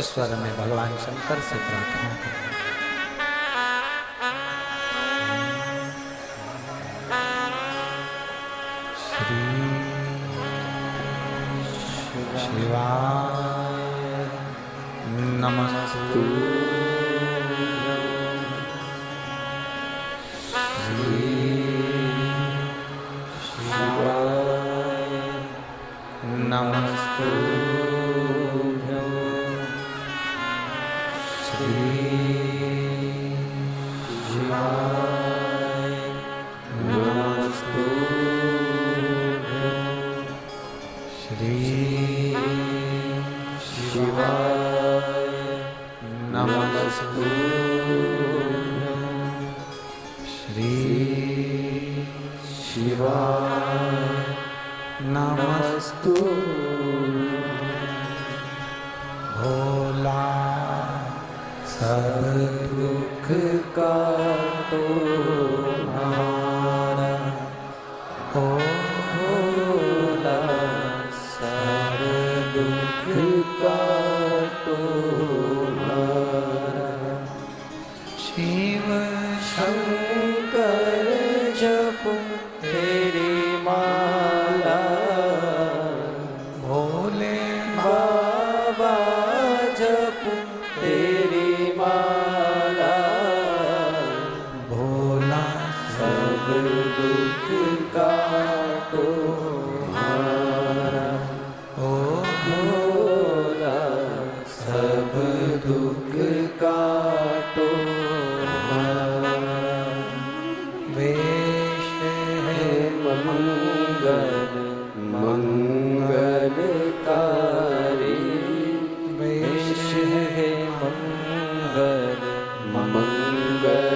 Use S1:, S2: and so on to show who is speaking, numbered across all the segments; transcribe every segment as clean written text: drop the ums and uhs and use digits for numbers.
S1: स्वर में भगवान शंकर से प्रार्थना करें। श्री शिवाय नमस्तु। श्री शिवाय नमस्तु। नमस्तु भोला सब दुख का तो हारा, ओ भोला सब दुख का तो हारा। शिव शंकर जपो तेरी माला, भोले बाबा जपो तेरी माला, भोला सब दुख का तो हारा, ओ भोला सब दुख का तो हारा। वेश है मंगल मंगलकारी, वेश है मंगल मंगलकारी,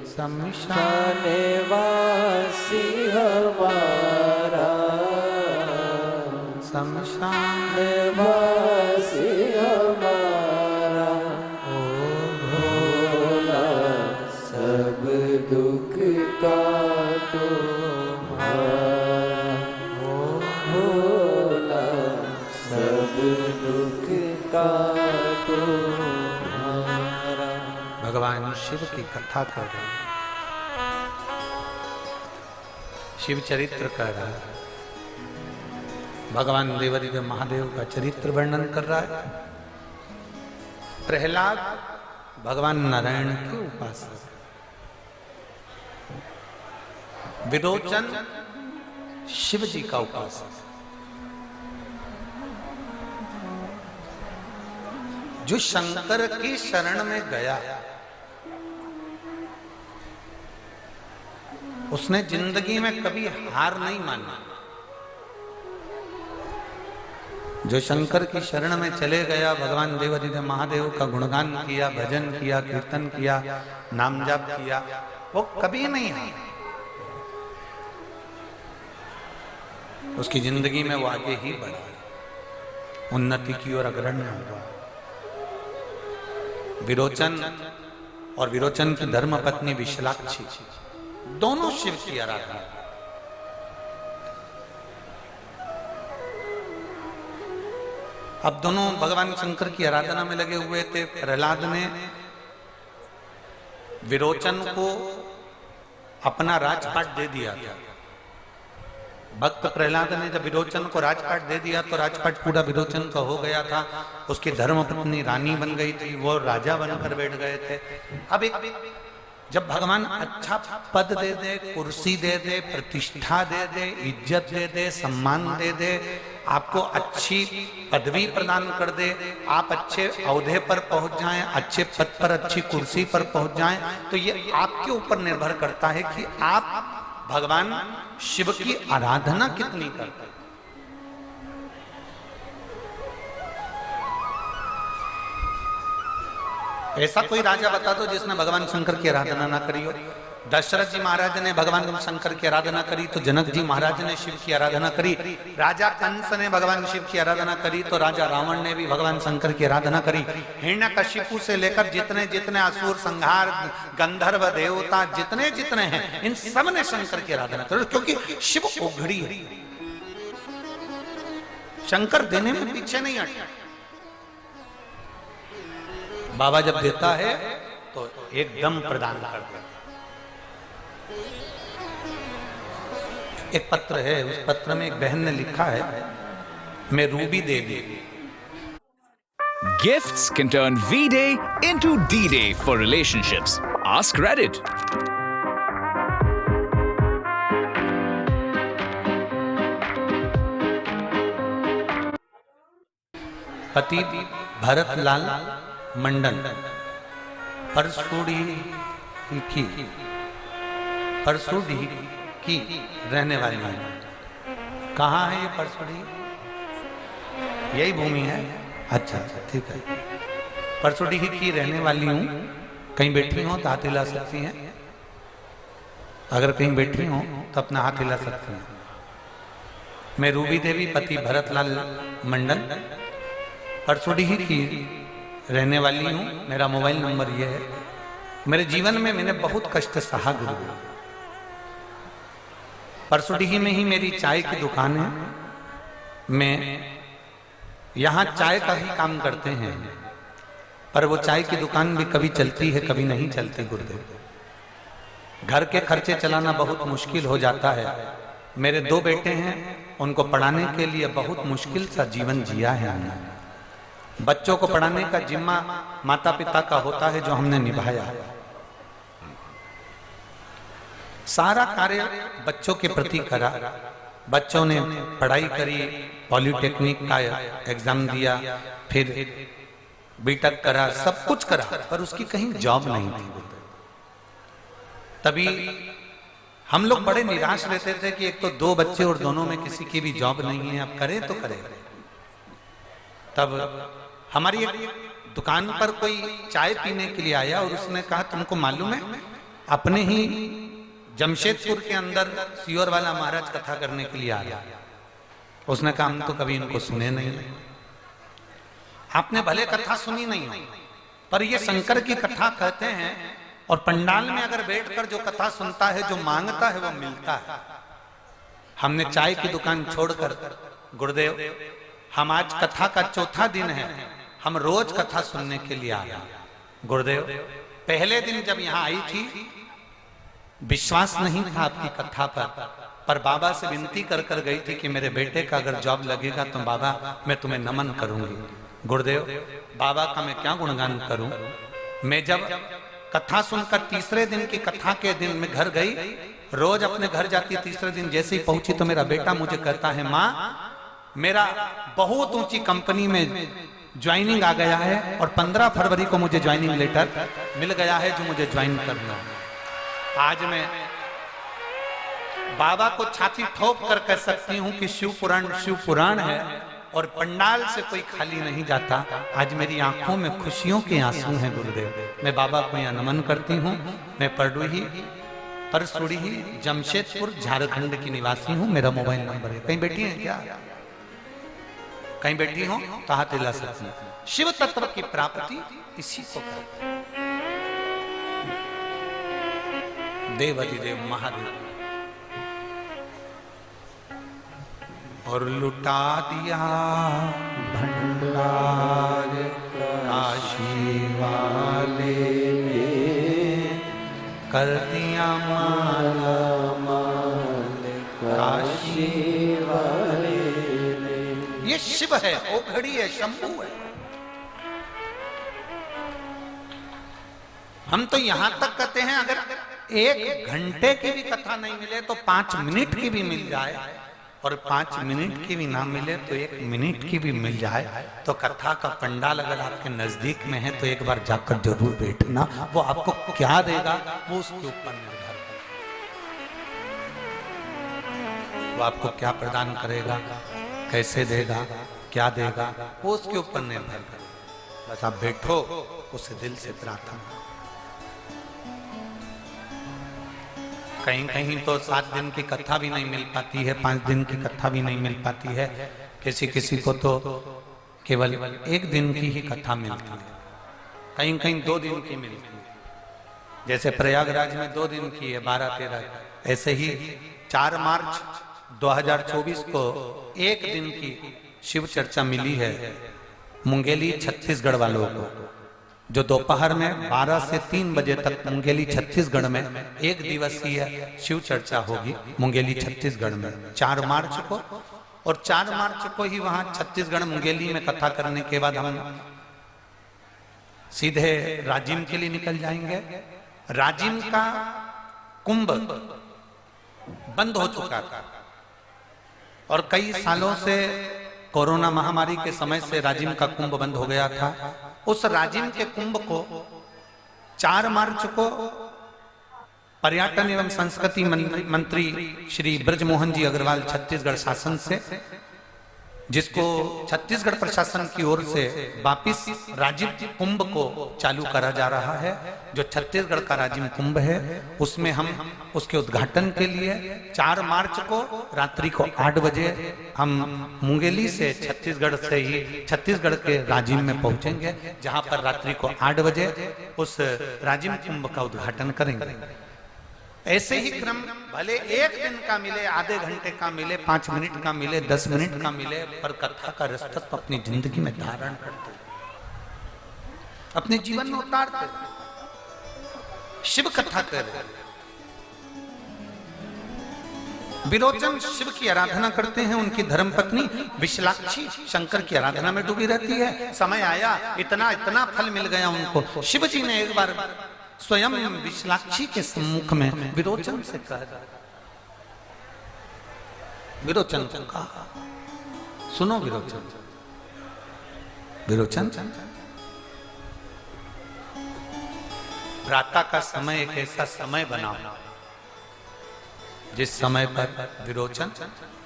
S1: शमशान वासी हमारा, शमशान वासी हमारा, ओ भोला सब दुख का तो हारा, ओ भोला सब दुख का तो हारा। भगवान शिव की कथा कर रहे हैं, शिव चरित्र कर रहा है, भगवान देवादिदेव महादेव का चरित्र वर्णन कर रहा है। प्रहलाद भगवान नारायण के उपासक, विरोचन शिव जी का उपासक, जो शंकर की शरण में गया उसने जिंदगी में कभी हार नहीं मानी। जो शंकर की शरण में चले गया, भगवान देवादिदेव महादेव का गुणगान किया, भजन किया, कीर्तन किया, नाम जाप किया, वो कभी नहीं हारा। उसकी जिंदगी में वो आगे ही बढ़ा, उन्नति की ओर अग्रणी हुआ। विरोचन और विरोचन की धर्म पत्नी विशालाक्षी दोनों शिव की आराधना। अब दोनों भगवान शंकर की आराधना में लगे हुए थे। प्रहलाद ने विरोचन को अपना राजपाट दे दिया था। भक्त प्रहलाद ने जब विरोचन को राजपाट दे दिया तो राजपाट पूरा विरोचन का हो गया था। उसकी धर्मपत्नी रानी बन गई थी, वो राजा बनकर बैठ गए थे। अब जब भगवान अच्छा पद दे दे, कुर्सी दे दे, प्रतिष्ठा दे दे, इज्जत दे दे, सम्मान दे दे, आपको अच्छी पदवी प्रदान कर दे, आप अच्छे औहदे पर पहुंच जाएं, अच्छे पद पर, अच्छी कुर्सी पर पहुंच जाएं, तो ये आपके ऊपर निर्भर करता है कि आप भगवान शिव की आराधना कितनी करते हैं। ऐसा कोई राजा बता दो जिसने भगवान शंकर की आराधना ना करी हो। दशरथ जी महाराज ने भगवान शंकर की आराधना करी तो जनक जी महाराज ने शिव की आराधना करी। राजा कंस ने भगवान शिव की आराधना करी तो राजा रावण ने भी भगवान शंकर की आराधना करी। हिरण्यकशिपु से लेकर जितने जितने असुर संहार, गंधर्व, देवता जितने जितने हैं, इन सब ने शंकर की आराधना करी, क्योंकि शिव उघड़ी है। शंकर देने में पीछे नहीं हटे। बाबा जब देता है तो एकदम प्रदान कर देता। एक पत्र है, उस पत्र में एक बहन ने लिखा है, मैं Ruby Devi.
S2: Gifts can turn V-Day into D-Day for relationships. Ask Reddit.
S1: पति भरतलाल मंडन परसुड़ी की रहने वाली है। कहाँ है ये परसुड़ी? यही भूमि है। अच्छा ठीक है। परसुड़ी की रहने वाली हूँ। कहीं बैठी हो तो हाथ हिला सकती हैं। अगर कहीं बैठी हो तो अपना हाथ हिला सकती हैं। मैं रूबी देवी, पति भरतलाल मंडल, परसुड़ी की रहने वाली हूँ। मेरा मोबाइल नंबर ये है। मेरे जीवन में मैंने बहुत कष्ट सहा गुरुदेव। परसुड़ी में ही मेरी चाय की दुकान है। मैं यहाँ चाय का ही काम करते हैं, पर वो चाय की दुकान भी कभी चलती है कभी नहीं चलती गुरुदेव। घर के खर्चे चलाना बहुत मुश्किल हो जाता है। मेरे 2 बेटे हैं, उनको पढ़ाने के लिए बहुत मुश्किल सा जीवन जिया है हमने। बच्चों को पढ़ाने का जिम्मा माता पिता का होता है, जो हमने निभाया है। सारा कार्य बच्चों के प्रति करा। बच्चों ने पढ़ाई करी, पॉलिटेक्निक का एग्जाम दिया, फिर बीटेक करा, सब कुछ करा, पर उसकी कहीं जॉब नहीं थी। तभी हम लोग बड़े निराश रहते थे कि एक तो 2 बच्चे और दोनों में किसी की भी जॉब नहीं है, अब करे तो करे। तब हमारी एक दुकान पर कोई चाय पीने के लिए आया और उसने कहा, तुमको मालूम है अपने ही जमशेदपुर के अंदर सियोर वाला महाराज कथा करने के लिए आ गया। उसने कहा, हम तो कभी इनको सुने नहीं। आपने भले कथा सुनी नहीं हो, पर ये शंकर की कथा कहते हैं, और पंडाल में अगर बैठकर जो कथा सुनता है, जो मांगता है वो मिलता है। हमने चाय की दुकान छोड़कर गुरुदेव, हम आज कथा का 4था दिन है, हम रोज कथा सुनने के लिए आ गए। गुरुदेव पहले दिन जब यहाँ आई थी, विश्वास नहीं था आपकी कथा पर बाबा से विनती कर कर गई थी कि मेरे बेटे का अगर जॉब लगेगा तो बाबा मैं तुम्हें नमन करूंगी। गुरुदेव बाबा का मैं क्या गुणगान करूं। मैं जब कथा सुनकर तीसरे दिन की कथा के दिन में घर गई, रोज अपने घर जाती, तीसरे दिन जैसे ही पहुंची तो मेरा बेटा मुझे कहता है, माँ मेरा बहुत ऊंची कंपनी में ज्वाइनिंग आ गया है और 15 फरवरी को मुझे ज्वाइनिंग लेटर मिल गया है जो मुझे ज्वाइन करना है। आज मैं बाबा को छाती ठोक कर कह सकती हूं कि शिव पुराण है और पंडाल से कोई खाली नहीं जाता। आज मेरी आंखों में खुशियों के आंसू हैं गुरुदेव। मैं बाबा को यहाँ नमन करती हूँ। मैं परसुड़ी जमशेदपुर झारखंड की निवासी हूँ। मेरा मोबाइल नंबर है। कहीं बैठी है क्या? कहीं बैठी हो तो हाथ हिला सकती हूँ। शिव तत्व की प्राप्ति इसी को कहते हैं। देवाधिदेव महादेव। और लुटा दिया भंडार काशी वाले ने, कर दिया माला माल काशी वाले ने। ये शिव है, ओघड़ी है, शंभू है। हम तो यहां तक कहते हैं, अगर 1 घंटे की भी कथा नहीं मिले तो 5 मिनट की भी मिल जाए, और 5 मिनट की भी ना मिले तो 1 मिनट की भी मिल जाए, तो कथा का पंडाल अगर आपके नजदीक में है तो एक बार जाकर जरूर बैठना। वो आपको क्या देगा वो उसके ऊपर निर्भर है। वो आपको क्या प्रदान करेगा, कैसे देगा, क्या देगा, वो उसके ऊपर निर्भर करेगा। बस आप बैठो, उसे दिल से प्रार्थना। कहीं कहीं तो 7 दिन की कथा भी नहीं मिल पाती है, 5 दिन की कथा भी नहीं मिल पाती है। किसी किसी को तो केवल 1 दिन की ही कथा मिलती है, कहीं कहीं 2 दिन की मिलती है। जैसे प्रयागराज में 2 दिन की है, 12-13। ऐसे ही 4 मार्च 2024 को 1 दिन की शिव चर्चा मिली है मुंगेली छत्तीसगढ़ वालों को। जो दोपहर में 12 से 3 बजे तक मुंगेली छत्तीसगढ़ में एक दिवसीय शिव चर्चा होगी मुंगेली छत्तीसगढ़ में 4 मार्च को। और 4 मार्च को ही वहां छत्तीसगढ़ मुंगेली में कथा करने के बाद हम सीधे राजिम के लिए निकल जाएंगे। राजिम का कुंभ बंद हो चुका था और कई सालों से कोरोना महामारी के समय से राजिम का कुंभ बंद हो गया था। उस राजिम के कुंभ को 4 मार्च को पर्यटन एवं संस्कृति मंत्री श्री ब्रजमोहन जी अग्रवाल छत्तीसगढ़ शासन से, जिसको छत्तीसगढ़ प्रशासन की ओर से वापिस राजिम कुंभ को चालू करा जा रहा है। जो छत्तीसगढ़ का राजिम कुंभ है उसमें हम उसके उद्घाटन के लिए 4 मार्च को रात्रि को 8 बजे हम मुंगेली से छत्तीसगढ़ के राजिम में पहुंचेंगे, जहां पर रात्रि को 8 बजे उस राजिम कुंभ का उद्घाटन करेंगे। ऐसे ही क्रम भले 1 दिन का मिले, आधे घंटे का मिले, 5 मिनट का मिले, 10 मिनट का मिले, पर कथा का रसतत्व अपनी जिंदगी में धारण करते, अपने जीवन में उतारते, शिव कथा कर। विरोचन शिव की आराधना करते हैं, उनकी धर्मपत्नी विशालाक्षी शंकर की आराधना में डूबी रहती है। समय आया, इतना फल मिल गया उनको। शिव जी ने एक बार स्वयं विशालाक्षी के सम्मुख में विरोचन से कहा, विरोचन को कहा, सुनो विरोचन, प्रातः का समय एक ऐसा समय बनाओ जिस समय पर विरोचन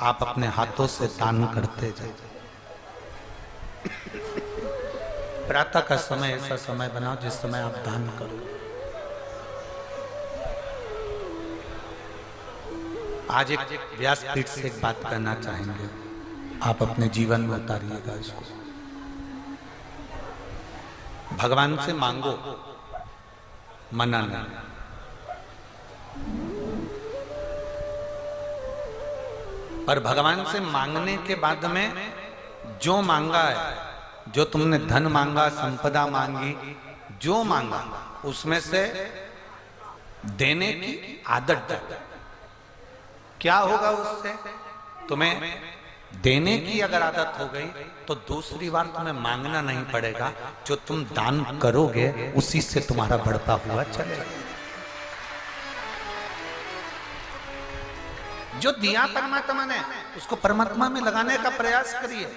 S1: आप अपने हाथों से दान करते जाए। प्रातः का समय ऐसा समय बनाओ जिस समय आप दान करो। आज एक व्यासपीठ से एक बात करना चाहेंगे, आप अपने जीवन में उतारिएगा इसको। भगवान से मांगो, मना नहीं। पर भगवान से मांगने के बाद में जो मांगा है, जो तुमने धन मांगा, संपदा मांगी, जो मांगा उसमें से देने की आदत डालो। क्या होगा उससे? तुम्हें देने की अगर आदत हो गई तो दूसरी बार तुम्हें मांगना नहीं पड़ेगा। जो तुम दान करोगे उसी से तुम्हारा बढ़ता हुआ चलेगा। जो दिया परमात्मा ने उसको परमात्मा में लगाने का प्रयास करिए।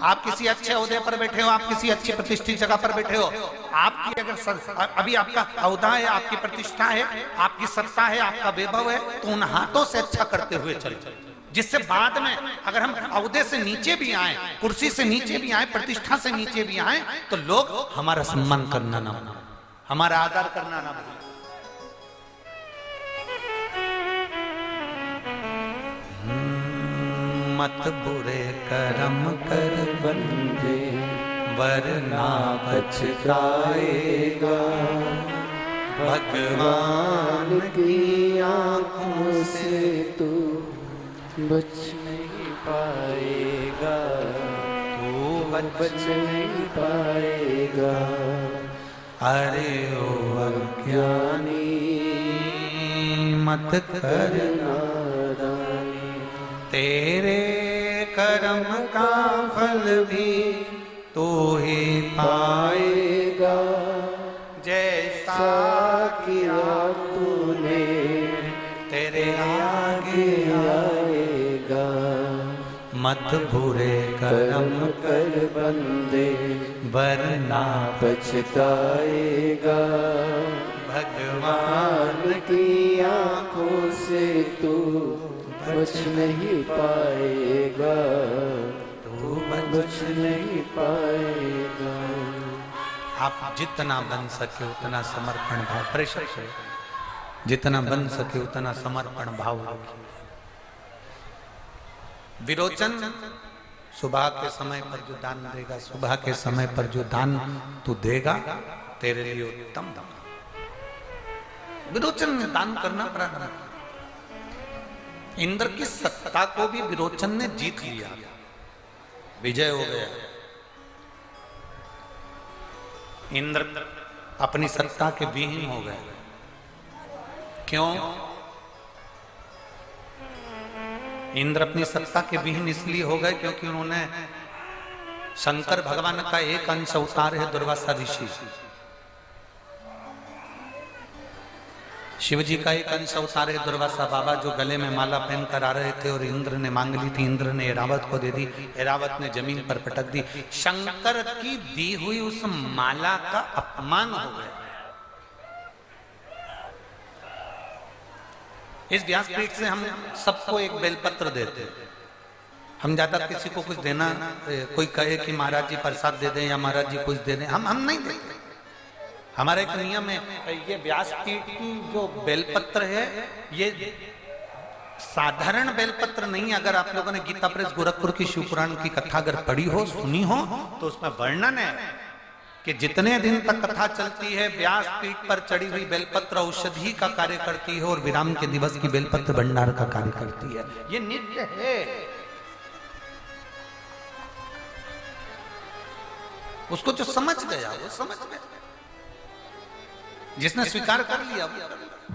S1: आप किसी अच्छे ओहदे पर बैठे हो, आप किसी अच्छी प्रतिष्ठित जगह पर बैठे हो, आपकी अगर अभी आपका ओहदा है, आपकी प्रतिष्ठा है, आपकी सत्ता है, आपका वैभव है, तो उन हाथों से अच्छा करते हुए चलो, जिससे बाद में अगर हम ओहदे से नीचे भी आए, कुर्सी से नीचे भी आए, प्रतिष्ठा से नीचे भी आए, तो लोग हमारा सम्मान करना ना भूलें, हमारा आदर करना ना भूलें। मत बुरे कर्म कर बंदे, वरना पछताएगा। भगवान की आंखों से तू
S3: बच नहीं पाएगा,
S1: तू
S3: बच नहीं पाएगा।
S1: अरे ओ अज्ञानी मत करना, तेरे कर्म का फल भी तू ही पाएगा। जैसा
S3: किया तूने
S1: तेरे आगे
S3: आएगा।
S1: मत बुरे कर्म
S3: कर बंदे,
S1: वरना
S3: पछताएगा।
S1: भगवान
S3: की आंखों से तू बच नहीं पाएगा,
S1: तू
S3: बच नहीं पाएगा।
S1: आप जितना बन सके उतना समर्पण भाव, प्रेशर से जितना बन सके उतना समर्पण भाव रखिए। विरोचन सुबह के समय पर जो दान देगा, सुबह के समय पर जो दान तू देगा तेरे लिए उत्तम। विरोचन ने दान करना प्रारंभ किया। इंद्र की सत्ता को भी विरोचन ने जीत लिया, विजय हो गया। इंद्र अपनी सत्ता के विहीन हो गए। क्यों? इंद्र अपनी सत्ता के विहीन इसलिए हो गए क्योंकि उन्होंने शंकर भगवान का एक अंश अवतार है दुर्वासा ऋषि, शिव जी का एक अंश अवतार है दुर्वासा बाबा, जो गले में माला पहन कर आ रहे थे और इंद्र ने मांग ली थी। इंद्र ने ऐरावत को दे दी, ऐरावत ने जमीन पर पटक दी। शंकर की दी हुई उस माला का अपमान हो गया। इस व्यासपीठ से हम सबको एक बेलपत्र देते हैं। हम ज्यादा किसी को कुछ देना, कोई कहे कि महाराज जी प्रसाद दे दें या महाराज जी कुछ दे दें, हम नहीं देते। हमारा एक नियम है, ये व्यासपीठ की जो बेलपत्र है ये साधारण बेलपत्र नहीं। अगर आप लोगों ने गीता प्रेस गोरखपुर की शिवपुराण की कथा अगर पढ़ी हो, सुनी हो, तो उसमें वर्णन है कि जितने दिन तक कथा चलती है व्यासपीठ पर चढ़ी हुई बेलपत्र औषधि का कार्य करती है और विराम के दिवस की बेलपत्र भंडार का कार्य करती है। ये नित्य है। उसको जो समझ गया वो समझ गया, जिसने स्वीकार कर लिया वो कर लिया।